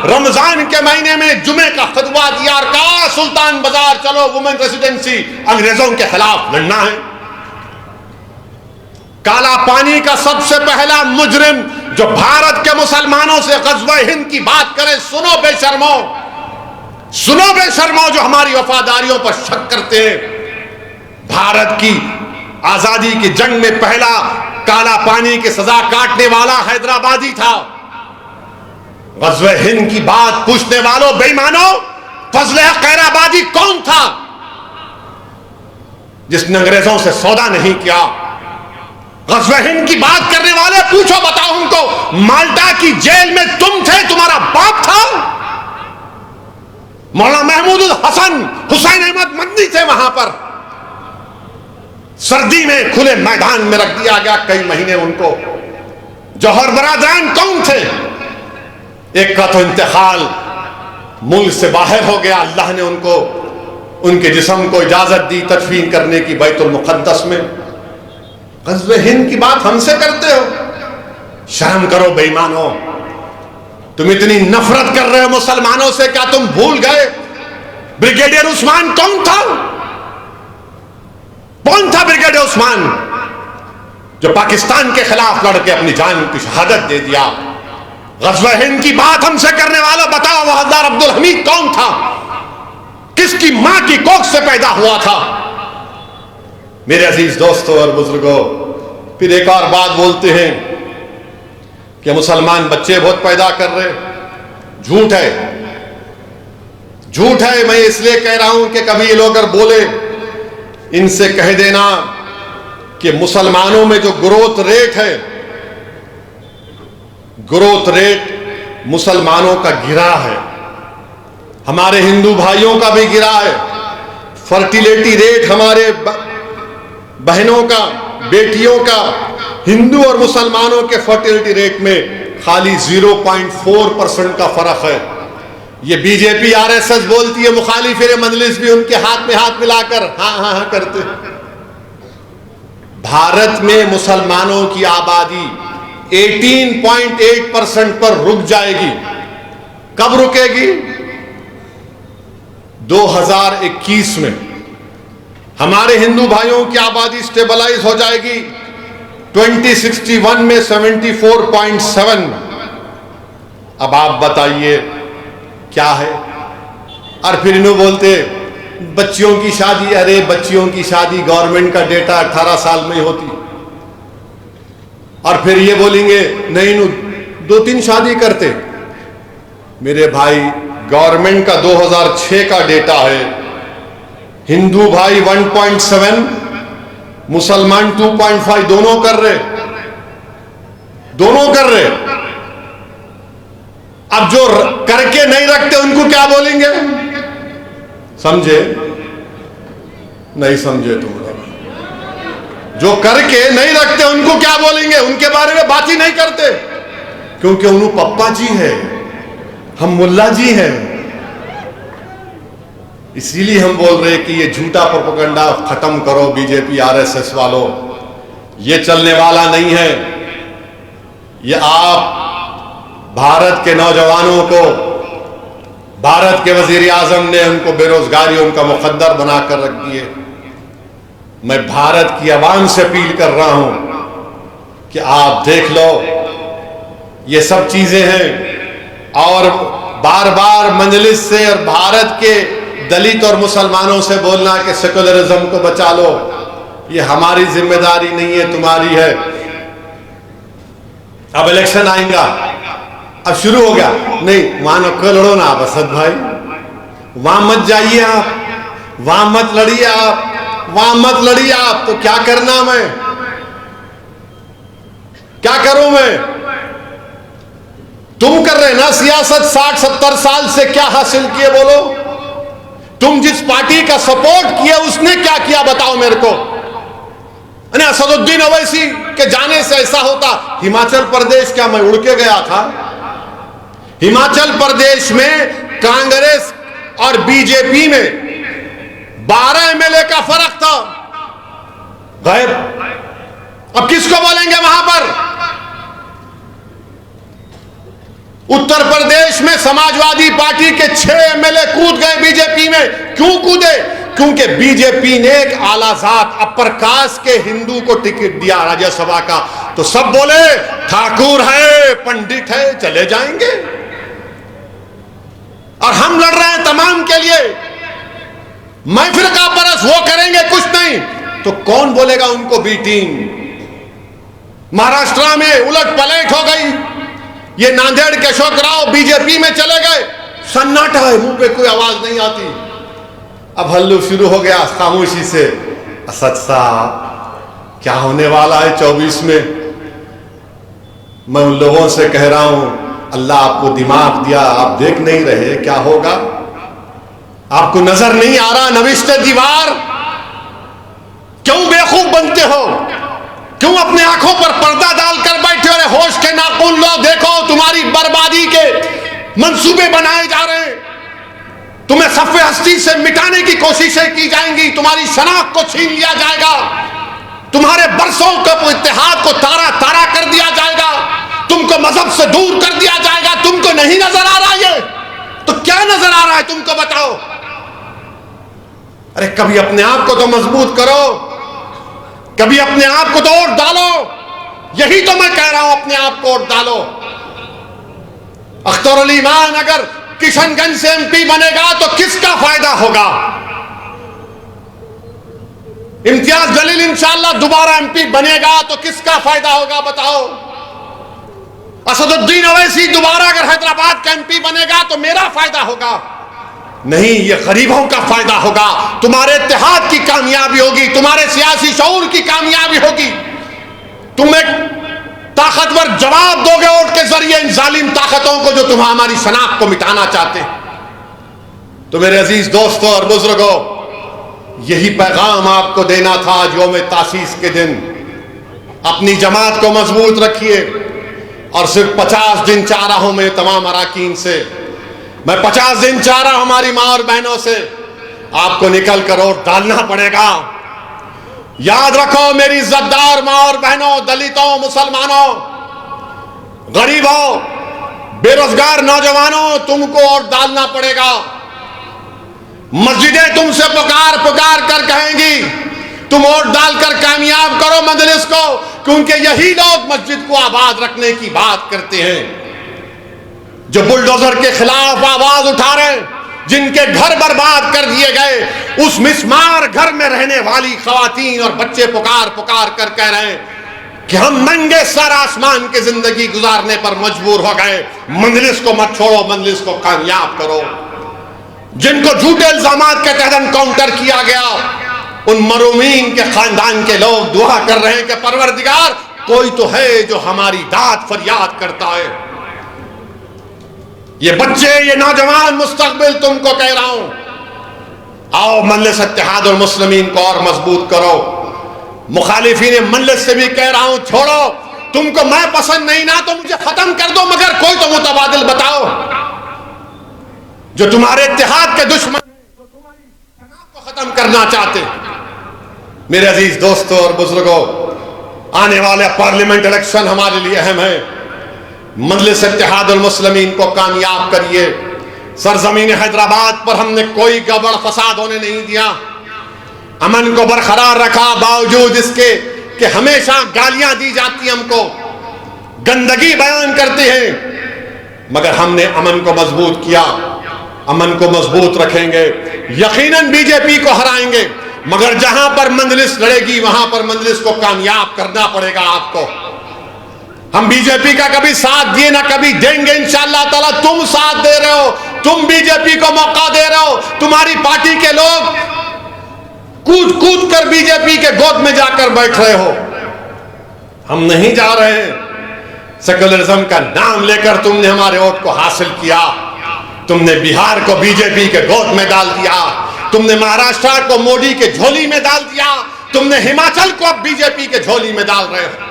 [SPEAKER 1] रमजान के महीने में जुमे का खुतबा दिया और कहा सुल्तान बाजार चलो वुमेन रेसिडेंसी, अंग्रेजों के खिलाफ लड़ना है। काला पानी का सबसे पहला मुजरिम जो भारत के मुसलमानों से ग़ज़वा हिंद की बात करे, सुनो बेशर्मो, सुनो बेशर्मो जो हमारी वफादारियों पर शक करते हैं। भारत की आजादी की जंग में पहला काला पानी की सजा काटने वाला हैदराबादी था। ग़ज़वा हिंद की बात पूछने वालों बेईमानों, फजल खैराबादी कौन था जिसने अंग्रेजों से सौदा नहीं किया? ग़ज़वा हिंद की बात करने वाले पूछो, बताओ हमको, माल्टा की जेल में तुम थे, तुम्हारा बाप था? मौलाना महमूद हसन हुसैन अहमद मदनी थे वहां पर। सर्दी में खुले मैदान में रख दिया गया कई महीने उनको। जौहर बरादरान कौन थे? एक का तो इंतकाल मुल्क से बाहर हो गया, अल्लाह ने उनको उनके जिस्म को इजाजत दी तदफीन करने की बैतुल मुक़द्दस में। ग़ज़वा हिंद की बात हमसे करते हो? शर्म करो बेईमानों, तुम इतनी नफरत कर रहे हो मुसलमानों से, क्या तुम भूल गए ब्रिगेडियर उस्मान कौन था? कौन था ब्रिगेडियर उस्मान जो पाकिस्तान के खिलाफ लड़के अपनी जान की शहादत दे दिया? ग़ज़वा हिंद की बात हमसे करने वाला बताओ, वह हवलदार अब्दुल हमीद कौन था? किसकी मां की कोख से पैदा हुआ था? मेरे अजीज दोस्तों और बुजुर्गों, फिर एक और बात बोलते हैं कि मुसलमान बच्चे बहुत पैदा कर रहे। झूठ है, झूठ है। मैं इसलिए कह रहा हूं कि कभी ये लोग अगर बोले, इनसे कह देना कि मुसलमानों में जो ग्रोथ रेट है, ग्रोथ रेट मुसलमानों का गिरा है, हमारे हिंदू भाइयों का भी गिरा है। फर्टिलिटी रेट हमारे बहनों का, बेटियों का, हिंदू और मुसलमानों के फर्टिलिटी रेट में खाली 0.4% का फर्क है। ये बीजेपी आरएसएस बोलती है, मुखालिफ मजलिस भी उनके हाथ में हाथ मिलाकर हाँ हाँ हाँ करते। भारत में मुसलमानों की आबादी 18.8% पर रुक जाएगी। कब रुकेगी? 2021 में हमारे हिंदू भाइयों की आबादी स्टेबलाइज हो जाएगी 2061 में 74.7। अब आप बताइए क्या है? और फिर इन्हों बोलते बच्चियों की शादी, अरे बच्चियों की शादी गवर्नमेंट का डेटा 18 साल में ही होती। और फिर ये बोलेंगे नहीं नु 2-3 शादी करते। मेरे भाई, गवर्नमेंट का 2006 का डेटा है, हिंदू भाई 1.7, मुसलमान 2.5, दोनों कर रहे, दोनों कर रहे। अब जो करके नहीं रखते उनको क्या बोलेंगे? समझे? नहीं समझे तुम लोग। जो करके नहीं रखते उनको क्या बोलेंगे? उनके बारे में बात ही नहीं करते, क्योंकि उन्होंने पप्पा जी है, हम मुल्ला जी हैं। इसीलिए हम बोल रहे कि ये झूठा प्रोपेगेंडा खत्म करो बीजेपी आरएसएस वालों, ये चलने वाला नहीं है। ये आप भारत के नौजवानों को, भारत के वजीर आजम ने उनको बेरोजगारी उनका मुकद्दर बनाकर रख दिए। मैं भारत की आवाम से अपील कर रहा हूं कि आप देख लो, ये सब चीजें हैं। और बार बार मजलिस से और भारत के दलित और मुसलमानों से बोलना कि सेकुलरिज्म को बचा लो, ये हमारी जिम्मेदारी नहीं है, तुम्हारी है। अब इलेक्शन आएगा, अब शुरू हो गया, नहीं वहां न लड़ो ना आप असद भाई, वहां मत जाइए आप, वहां मत लड़िए आप, वहां मत लड़िए आप। तो क्या करना? मैं क्या करूं? मैं तुम कर रहे ना सियासत 60-70 साल से, क्या हासिल किए बोलो? तुम जिस पार्टी का सपोर्ट किया उसने क्या किया बताओ मेरे को? असदुद्दीन ओवैसी के जाने से ऐसा होता। हिमाचल प्रदेश, क्या मैं उड़ के गया था? हिमाचल प्रदेश में कांग्रेस और बीजेपी में 12 एमएलए का फर्क था, गायब। अब किसको बोलेंगे वहां पर? उत्तर प्रदेश में समाजवादी पार्टी के 6 एमएलए कूद गए बीजेपी में। क्यों कूदे? क्योंकि बीजेपी ने एक आलाजात अपर कास्ट के हिंदू को टिकट दिया राज्यसभा का, तो सब बोले ठाकुर है, पंडित है, चले जाएंगे। और हम लड़ रहे हैं तमाम के लिए, महफिल का परस वो करेंगे कुछ नहीं, तो कौन बोलेगा उनको बी टीम? महाराष्ट्र में उलट पलट हो गई, ये नांदेड़ के अशोक राव बीजेपी में चले गए, सन्नाटा है, मुंह पे कोई आवाज नहीं आती। अब हल्लू शुरू हो गया खामोशी से, असद साहब क्या होने वाला है 24 में? मैं उन लोगों से कह रहा हूं, अल्लाह आपको दिमाग दिया, आप देख नहीं रहे क्या होगा? आपको नजर नहीं आ रहा नविश्ते दीवार? क्यों बेवकूफ बनते हो? क्यों अपने आंखों पर पर्दा डालकर बैठे हो? होश के नाखून लो, देखो तुम्हारी बर्बादी के मंसूबे बनाए जा रहे हैं, तुम्हें सफ़े हस्ती से मिटाने की कोशिशें की जाएंगी, तुम्हारी शनाख्त को छीन लिया जाएगा, तुम्हारे बरसों के इत्तेहाद को तारा तारा कर दिया जाएगा, तुमको मजहब से दूर कर दिया जाएगा। तुमको नहीं नजर आ रहा ये? तो क्या नजर आ रहा है तुमको बताओ? अरे कभी अपने आप को तो मजबूत करो, कभी अपने आप को तो वोट डालो। यही तो मैं कह रहा हूं, अपने आप को वोट डालो। अख्तर अली मान अगर किशनगंज से एमपी बनेगा तो किसका फायदा होगा? इम्तियाज जलील इंशाअल्लाह दोबारा एमपी बनेगा तो किसका फायदा होगा बताओ? असदुद्दीन ओवैसी दोबारा अगर हैदराबाद का एमपी बनेगा तो मेरा फायदा होगा? नहीं, ये गरीबों का फायदा होगा, तुम्हारे इत्तेहाद की कामयाबी होगी, तुम्हारे सियासी शऊर की कामयाबी होगी। तुम एक ताकतवर जवाब दोगे वोट के जरिए इन जालिम ताकतों को जो तुम हमारी शनाख्त को मिटाना चाहते हैं। तो मेरे अजीज दोस्तों और बुजुर्गों, यही पैगाम आपको देना था यौम तासीस के दिन। अपनी जमात को मजबूत रखिए, और सिर्फ 50 दिन चाह रहा हूं मैं तमाम अराकीन से, मैं 50 दिन चाह रहा हूं हमारी मां और बहनों से, आपको निकल कर वोट डालना पड़ेगा। याद रखो मेरी इज्जतदार मां और बहनों, दलितों, मुसलमानों, गरीबों, बेरोजगार नौजवानों, तुमको वोट डालना पड़ेगा। मस्जिदें तुमसे पुकार पुकार कर कहेंगी तुम वोट डालकर कामयाब करो मजलिस को, क्योंकि यही लोग मस्जिद को आबाद रखने की बात करते हैं, जो बुलडोजर के खिलाफ आवाज उठा रहे हैं, जिनके घर बर्बाद कर दिए गए। उस मिस्मार घर में रहने वाली खवातीन और बच्चे पुकार पुकार कर कह रहे हैं कि हम नंगे सर आसमान की जिंदगी गुजारने पर मजबूर हो गए। मंजलिस को मत छोड़ो, मंजलिस को कामयाब करो। जिनको झूठे इल्जामात के तहत एनकाउंटर किया गया, उन मरूमीन के खानदान के लोग दुआ कर रहे हैं कि परवरदिगार कोई तो है जो हमारी दाद फरियाद करता है। ये बच्चे, ये नौजवान मुस्तकबिल तुमको कह रहा हूं, आओ मजलिस इत्तेहाद और मुस्लिमीन को और मजबूत करो। मुखालिफीन मजलिस से भी कह रहा हूं, छोड़ो, तुमको मैं पसंद नहीं ना तो मुझे खत्म कर दो, मगर कोई तो मुतबादिल बताओ जो तुम्हारे इत्तेहाद के दुश्मन को खत्म करना चाहते। मेरे अजीज दोस्तों और बुजुर्गों, आने वाले पार्लियामेंट इलेक्शन हमारे लिए अहम है। मजलिस इत्तेहाद और मुस्लिमीन को कामयाब करिए। सरजमीन हैदराबाद पर हमने कोई गड़बड़ फसाद होने नहीं दिया, अमन को बरकरार रखा, बावजूद इसके कि हमेशा गालियां दी जाती, हमको गंदगी बयान करते हैं, मगर हमने अमन को मजबूत किया। अमन को मजबूत रखेंगे, यकीनन बीजेपी को हराएंगे, मगर जहां पर मजलिस लड़ेगी वहां पर मजलिस को कामयाब करना पड़ेगा आपको। हम बीजेपी का कभी साथ दिए ना कभी देंगे इंशाअल्लाह ताला। तुम साथ दे रहे हो, तुम बीजेपी को मौका दे रहे हो, तुम्हारी पार्टी के लोग कूद कूद कर बीजेपी के गोद में जाकर बैठ रहे हो। हम नहीं जा रहे हैं। सेक्युलरिज्म का नाम लेकर तुमने हमारे वोट को हासिल किया, तुमने बिहार को बीजेपी के गोद में डाल दिया, तुमने महाराष्ट्र को मोदी के झोली में डाल दिया, तुमने हिमाचल को अब बीजेपी के झोली में डाल रहे हो।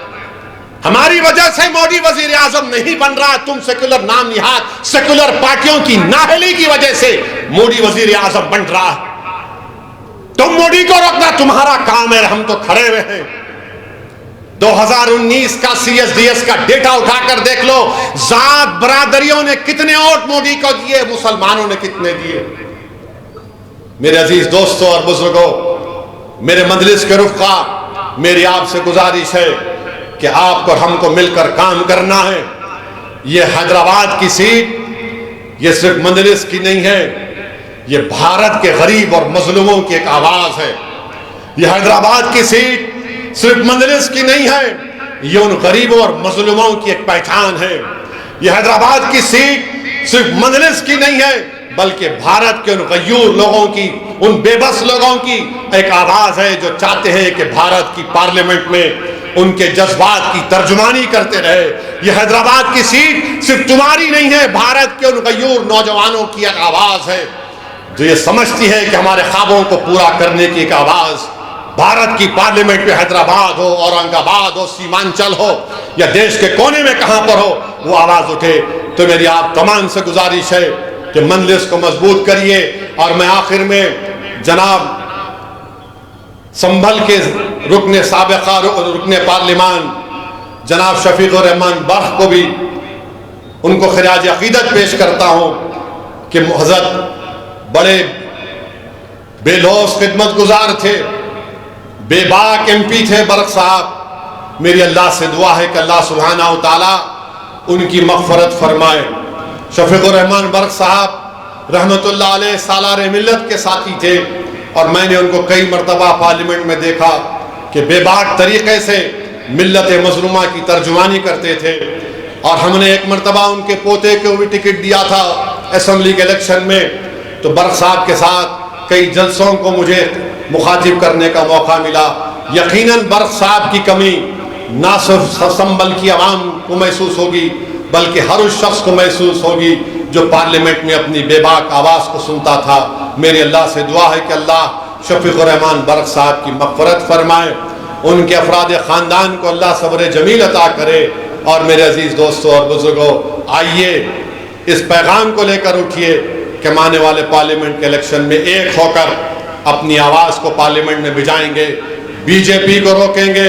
[SPEAKER 1] हमारी वजह से मोदी वजीर आजम नहीं बन रहा, तुम सेक्युलर नाम निहाद सेक्युलर पार्टियों की नाहली की वजह से मोदी वजीर आजम बन रहा है। तुम मोदी को रोकना तुम्हारा काम है, हम तो खड़े हुए हैं। 2019 का CSDS का डेटा उठाकर देख लो, जात बरादरियों ने कितने वोट मोदी को दिए, मुसलमानों ने कितने दिए। मेरे अजीज दोस्तों और बुजुर्गों, मेरे मजलिस के रुफ़क़ा, मेरी आपसे गुजारिश है कि आपको और हमको मिलकर काम करना है। यह हैदराबाद की सीट ये सिर्फ मजलिस की नहीं है, ये भारत के गरीब और मजलूमों की एक आवाज है। यह हैदराबाद की सीट सिर्फ मजलिस की नहीं है, ये उन गरीबों और मजलूमों की एक पहचान है। यह हैदराबाद की सीट सिर्फ मजलिस की नहीं है, बल्कि भारत के उन गयूर लोगों की, उन बेबस लोगों की एक आवाज है जो चाहते हैं कि भारत की पार्लियामेंट में उनके जज्बात की तर्जुमानी करते रहे। यह हैदराबाद की सीट सिर्फ तुम्हारी नहीं है, भारत के उन गयूर नौजवानों की एक आवाज है जो ये समझती है कि हमारे ख्वाबों को पूरा करने की एक आवाज भारत की पार्लियामेंट में, हैदराबाद हो, औरंगाबाद हो, सीमांचल हो या देश के कोने में कहां पर हो, वो आवाज उठे। तो मेरी आप तमाम से गुजारिश है कि मंजलिस को मजबूत करिए। और मैं आखिर में जनाब संभल के रुकने साबिका रुकने पार्लिमान जनाब शफीकुर रहमान बर्ख को भी उनको खिराज अकीदत पेश करता हूं कि हज़रत बड़े बेलौस खिदमत गुजार थे, बेबाक MP थे बर्क साहब। मेरी अल्लाह से दुआ है कि अल्लाह सुब्हानहू व तआला उनकी मग़फ़रत फरमाए। शफीकुर रहमान बर्क साहब रहमतुल्लाह अलैह सालार मिल्लत के साथी थे और मैंने उनको कई मरतबा पार्लियामेंट में देखा कि बेबाक तरीक़े से मिल्लत मज़लूमा की तर्जुमानी करते थे। और हमने एक मरतबा उनके पोते को भी टिकट दिया था असम्बली के इलेक्शन में, तो बर्क साहब के साथ कई जलसों को मुझे मुखातिब करने का मौका मिला। यकीनन बर्क साहब की कमी ना सिर्फ संभल की आवाम को महसूस होगी, बल्कि हर उस शख्स को महसूस होगी जो पार्लियामेंट में अपनी बेबाक आवाज़ को सुनता था। मेरी अल्लाह से दुआ है कि अल्लाह शफीकुर रहमान बर्क साहब की मग़फ़रत फरमाए, उनके अफराद ख़ानदान को अल्लाह सब्र जमील अता करे। और मेरे अजीज़ दोस्तों और बुजुर्गों, आइए इस पैगाम को लेकर उठिए कि आने वाले पार्लियामेंट के इलेक्शन में एक होकर अपनी आवाज़ को पार्लियामेंट में भिजाएंगे, BJP को रोकेंगे,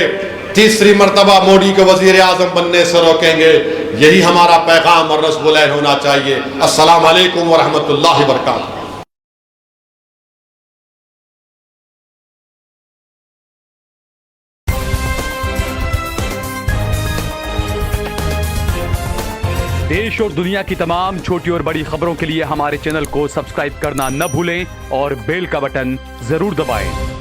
[SPEAKER 1] तीसरी मरतबा मोदी को वज़ीर आज़म बनने से रोकेंगे। यही हमारा पैगाम और रस्म होना चाहिए। अस्सलामु अलैकुम व रहमतुल्लाहि व बरकातहू।
[SPEAKER 2] देश और दुनिया की तमाम छोटी और बड़ी खबरों के लिए हमारे चैनल को सब्सक्राइब करना न भूलें और बेल का बटन जरूर दबाएं।